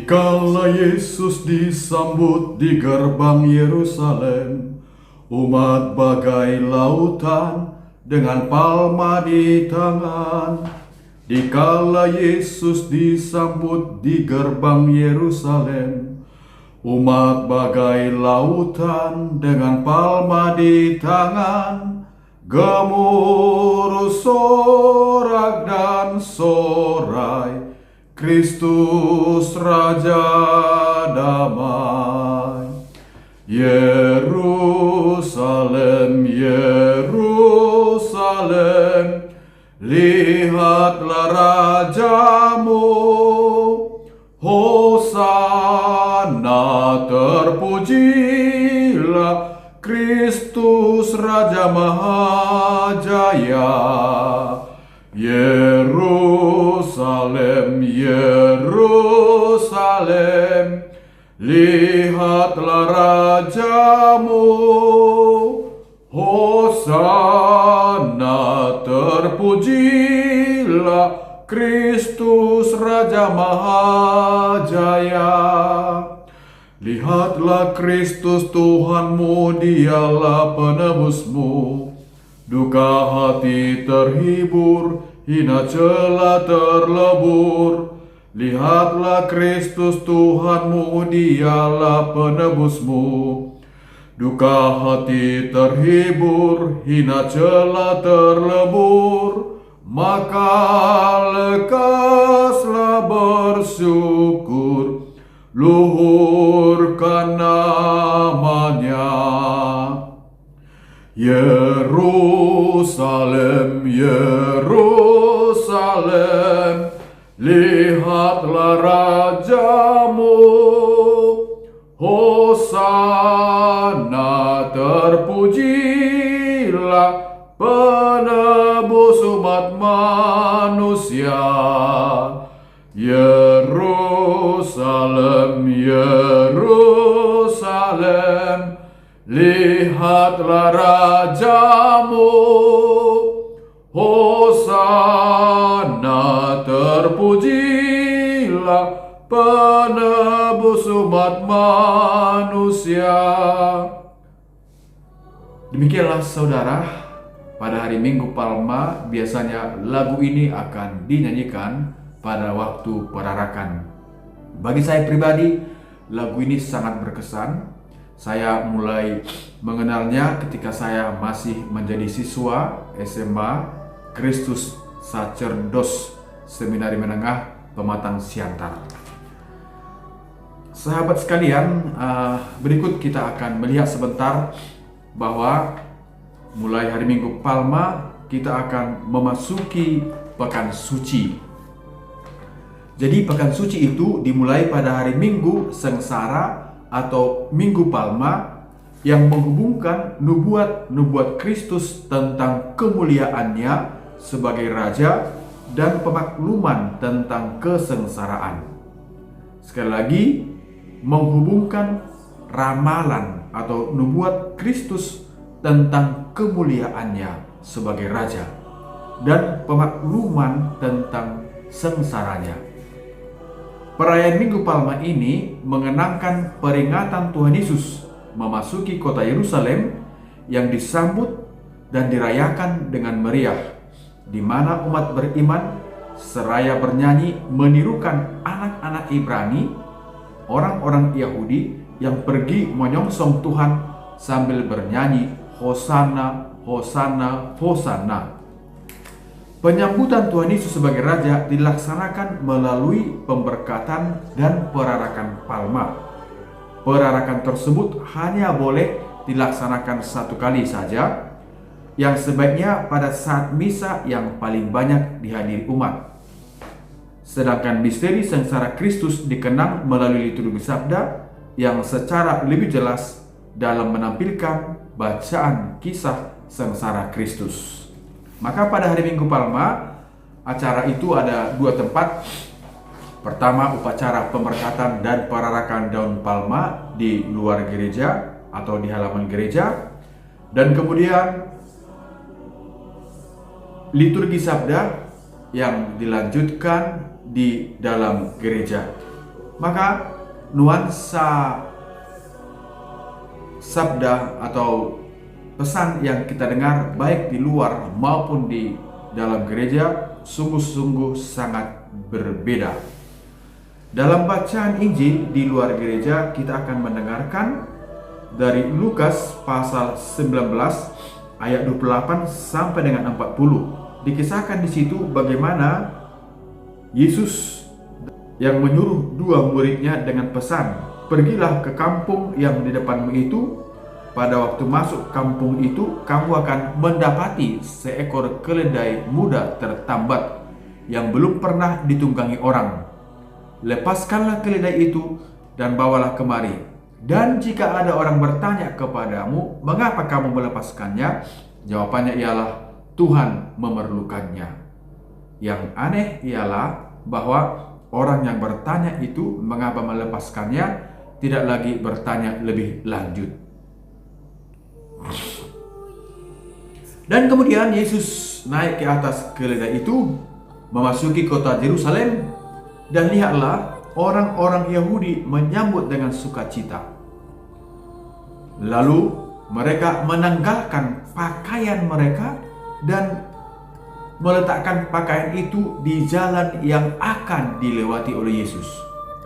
Dikala Yesus disambut di gerbang Yerusalem, umat bagai lautan dengan palma di tangan. Dikala Yesus disambut di gerbang Yerusalem, umat bagai lautan dengan palma di tangan. Gemuruh sorak dan sorai, Kristus Raja damai. Yerusalem, Yerusalem, lihatlah rajamu. Hosana, terpujilah Kristus Raja Mahajaya. Yerusalem, Yerusalem, lihatlah rajamu. Hosana, terpujilah Kristus Raja Mahajaya. Lihatlah Kristus Tuhanmu, dialah penebusmu. Duka hati terhibur, hina celah terlebur. Lihatlah Kristus Tuhanmu, dialah penebusmu. Duka hati terhibur, hina celah terlebur. Maka lekaslah bersyukur, luhurkan namanya. Yerusalem, Yerusalem, lihatlah rajamu. Hosana, terpujilah penebus umat manusia. Yerusalem, Yerusalem, lihatlah rajamu. Hosana, terpujilah penebus umat manusia. Demikianlah saudara, pada hari Minggu Palma biasanya lagu ini akan dinyanyikan pada waktu perarakan. Bagi saya pribadi, lagu ini sangat berkesan. Saya mulai mengenalnya ketika saya masih menjadi siswa SMA Kristus Sacerdos Seminari Menengah Pematang Siantar. Sahabat sekalian, berikut kita akan melihat sebentar bahwa mulai hari Minggu Palma kita akan memasuki Pekan Suci. Jadi Pekan Suci itu dimulai pada hari Minggu Sengsara atau Minggu Palma yang menghubungkan nubuat Kristus tentang kemuliaannya sebagai Raja dan pemakluman tentang kesengsaraan. Sekali lagi, menghubungkan ramalan atau nubuat Kristus tentang kemuliaannya sebagai Raja dan pemakluman tentang sengsaranya. Perayaan Minggu Palma ini mengenangkan peringatan Tuhan Yesus memasuki kota Yerusalem yang disambut dan dirayakan dengan meriah, di mana umat beriman seraya bernyanyi menirukan anak-anak Ibrani, orang-orang Yahudi yang pergi menyongsong Tuhan sambil bernyanyi Hosana, Hosana, Hosana. Penyambutan Tuhan Yesus sebagai Raja dilaksanakan melalui pemberkatan dan perarakan Palma. Perarakan tersebut hanya boleh dilaksanakan satu kali saja, yang sebaiknya pada saat misa yang paling banyak dihadiri umat. Sedangkan misteri sengsara Kristus dikenang melalui liturgi sabda yang secara lebih jelas dalam menampilkan bacaan kisah sengsara Kristus. Maka pada hari Minggu Palma, acara itu ada dua tempat. Pertama, upacara pemberkatan dan perarakan daun palma di luar gereja atau di halaman gereja. Dan kemudian liturgi sabda yang dilanjutkan di dalam gereja. Maka nuansa sabda atau pesan yang kita dengar baik di luar maupun di dalam gereja sungguh-sungguh sangat berbeda. Dalam bacaan Injil di luar gereja kita akan mendengarkan dari Lukas pasal 19 ayat 28 sampai dengan 40. Dikisahkan di situ bagaimana Yesus yang menyuruh dua muridnya dengan pesan, "Pergilah ke kampung yang di depanmu itu. Pada waktu masuk kampung itu, kamu akan mendapati seekor keledai muda tertambat yang belum pernah ditunggangi orang. Lepaskanlah keledai itu dan bawalah kemari. Dan jika ada orang bertanya kepadamu, mengapa kamu melepaskannya? Jawabannya ialah, Tuhan memerlukannya." Yang aneh ialah bahwa orang yang bertanya itu mengapa melepaskannya tidak lagi bertanya lebih lanjut. Dan kemudian Yesus naik ke atas keledai itu, memasuki kota Yerusalem, dan lihatlah orang-orang Yahudi menyambut dengan sukacita. Lalu mereka menanggalkan pakaian mereka dan meletakkan pakaian itu di jalan yang akan dilewati oleh Yesus.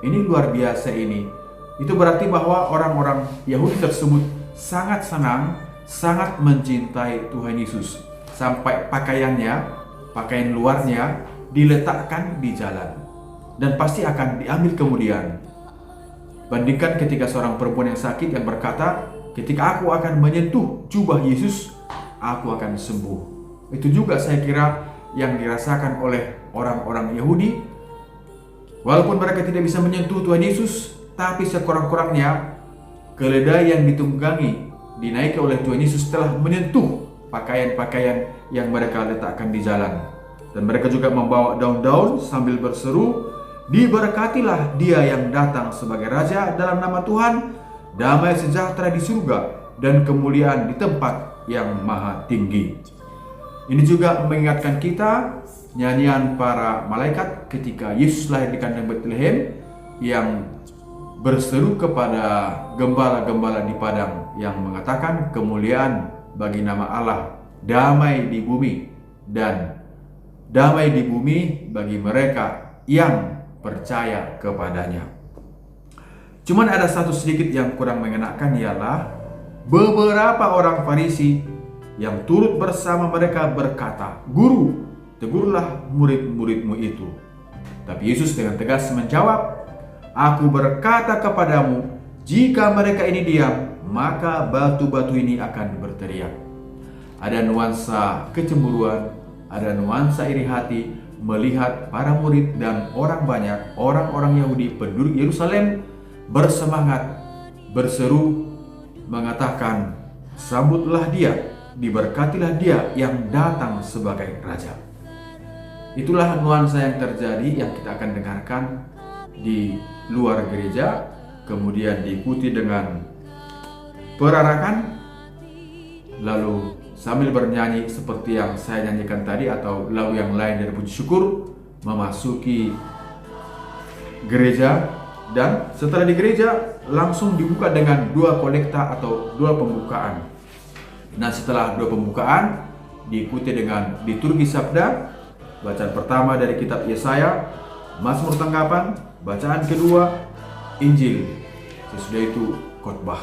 Ini luar biasa ini. Itu berarti bahwa orang-orang Yahudi tersebut sangat senang, sangat mencintai Tuhan Yesus, sampai pakaian luarnya diletakkan di jalan dan pasti akan diambil kemudian. Bandingkan ketika seorang perempuan yang sakit yang berkata, "Ketika aku akan menyentuh jubah Yesus, aku akan sembuh." Itu juga saya kira yang dirasakan oleh orang-orang Yahudi. Walaupun mereka tidak bisa menyentuh Tuhan Yesus, tapi sekurang-kurangnya keledai yang ditunggangi dinaiki oleh Tuhan Yesus telah menyentuh pakaian-pakaian yang mereka letakkan di jalan. Dan mereka juga membawa daun-daun sambil berseru, "Diberkatilah dia yang datang sebagai Raja dalam nama Tuhan, damai sejahtera di surga dan kemuliaan di tempat yang maha tinggi." Ini juga mengingatkan kita nyanyian para malaikat ketika Yesus lahir di kandang Betlehem yang berseru kepada gembala-gembala di padang yang mengatakan, "Kemuliaan bagi nama Allah, damai di bumi, dan damai di bumi bagi mereka yang percaya kepadanya." Cuman ada satu sedikit yang kurang mengenakan, ialah beberapa orang Farisi yang turut bersama mereka berkata, "Guru, tegurlah murid-muridmu itu." Tapi Yesus dengan tegas menjawab, "Aku berkata kepadamu, jika mereka ini diam, maka batu-batu ini akan berteriak." Ada nuansa kecemburuan, ada nuansa iri hati melihat para murid dan orang banyak, orang-orang Yahudi penduduk Yerusalem bersemangat, berseru, mengatakan, "Sambutlah dia, diberkatilah dia yang datang sebagai Raja." Itulah nuansa yang terjadi yang kita akan dengarkan di luar gereja, kemudian diikuti dengan perarakan, lalu sambil bernyanyi seperti yang saya nyanyikan tadi atau lagu yang lain dari puji syukur, memasuki gereja. Dan setelah di gereja langsung dibuka dengan dua kolekta atau dua pembukaan. Nah, setelah dua pembukaan diikuti dengan liturgi sabda, bacaan pertama dari kitab Yesaya, Mazmur tanggapan, bacaan kedua Injil, sesudah itu khotbah.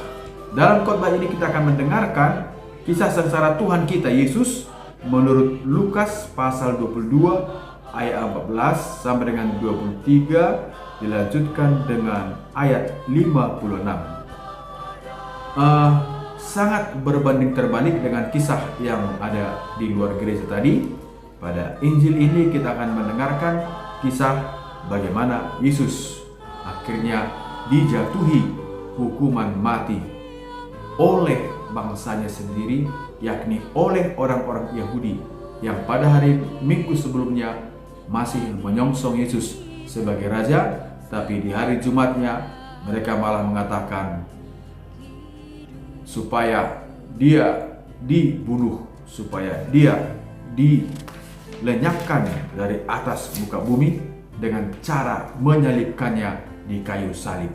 Dalam khotbah ini kita akan mendengarkan kisah sengsara Tuhan kita Yesus menurut Lukas pasal 22 ayat 14 sampai dengan 23, dilanjutkan dengan ayat 56. Sangat berbanding terbalik dengan kisah yang ada di luar gereja tadi. Pada Injil ini kita akan mendengarkan kisah bagaimana Yesus akhirnya dijatuhi hukuman mati oleh bangsanya sendiri, yakni oleh orang-orang Yahudi yang pada hari Minggu sebelumnya masih menyongsong Yesus sebagai Raja, tapi di hari Jumatnya mereka malah mengatakan supaya dia dibunuh, supaya dia dilenyapkan dari atas muka bumi dengan cara menyalibkannya di kayu salib.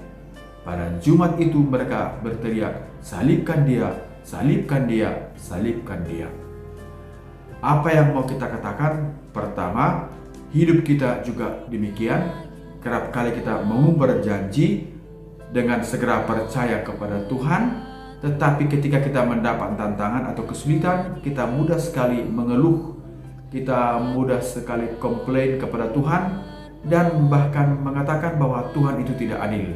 Pada Jumat itu mereka berteriak, "Salibkan dia, salibkan dia, salibkan dia." Apa yang mau kita katakan? Pertama, hidup kita juga demikian. Kerap kali kita mau berjanji dengan segera percaya kepada Tuhan, tetapi ketika kita mendapat tantangan atau kesulitan, kita mudah sekali mengeluh, kita mudah sekali komplain kepada Tuhan, dan bahkan mengatakan bahwa Tuhan itu tidak adil.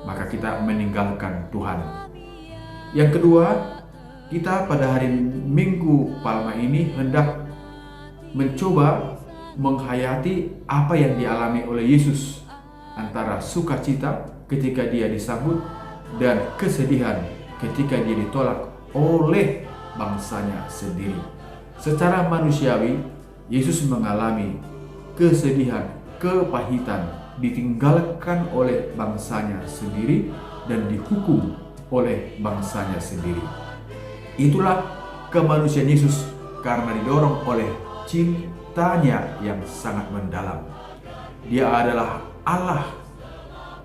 Maka kita meninggalkan Tuhan. Yang kedua, kita pada hari Minggu Palma ini hendak mencoba menghayati apa yang dialami oleh Yesus, antara sukacita ketika dia disambut dan kesedihan ketika dia ditolak oleh bangsanya sendiri. Secara manusiawi, Yesus mengalami kesedihan, kepahitan, ditinggalkan oleh bangsanya sendiri dan dihukum oleh bangsanya sendiri. Itulah kemanusiaan Yesus karena didorong oleh cintanya yang sangat mendalam. Dia adalah Allah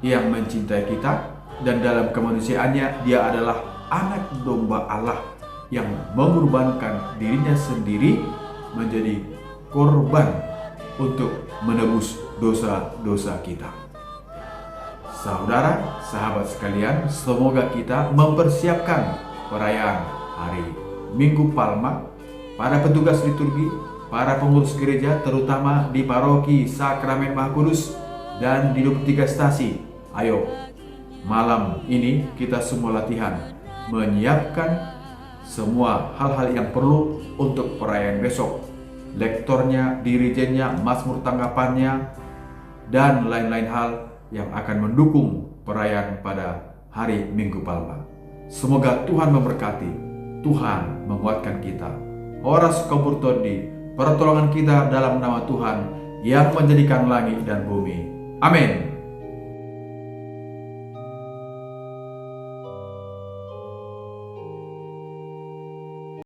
yang mencintai kita, dan dalam kemanusiaannya dia adalah anak domba Allah yang mengorbankan dirinya sendiri menjadi korban untuk menebus dosa-dosa kita. Saudara, sahabat sekalian, semoga kita mempersiapkan perayaan hari Minggu Palma, para petugas liturgi, para pengurus gereja, terutama di paroki Sakramen Maha Kudus dan di 23 stasi. Ayo, malam ini kita semua latihan menyiapkan semua hal-hal yang perlu untuk perayaan besok. Lektornya, dirijennya, mazmur tanggapannya, dan lain-lain hal yang akan mendukung perayaan pada hari Minggu Palma. Semoga Tuhan memberkati, Tuhan menguatkan kita. Horas Komburtodi, pertolongan kita dalam nama Tuhan yang menjadikan langit dan bumi. Amin.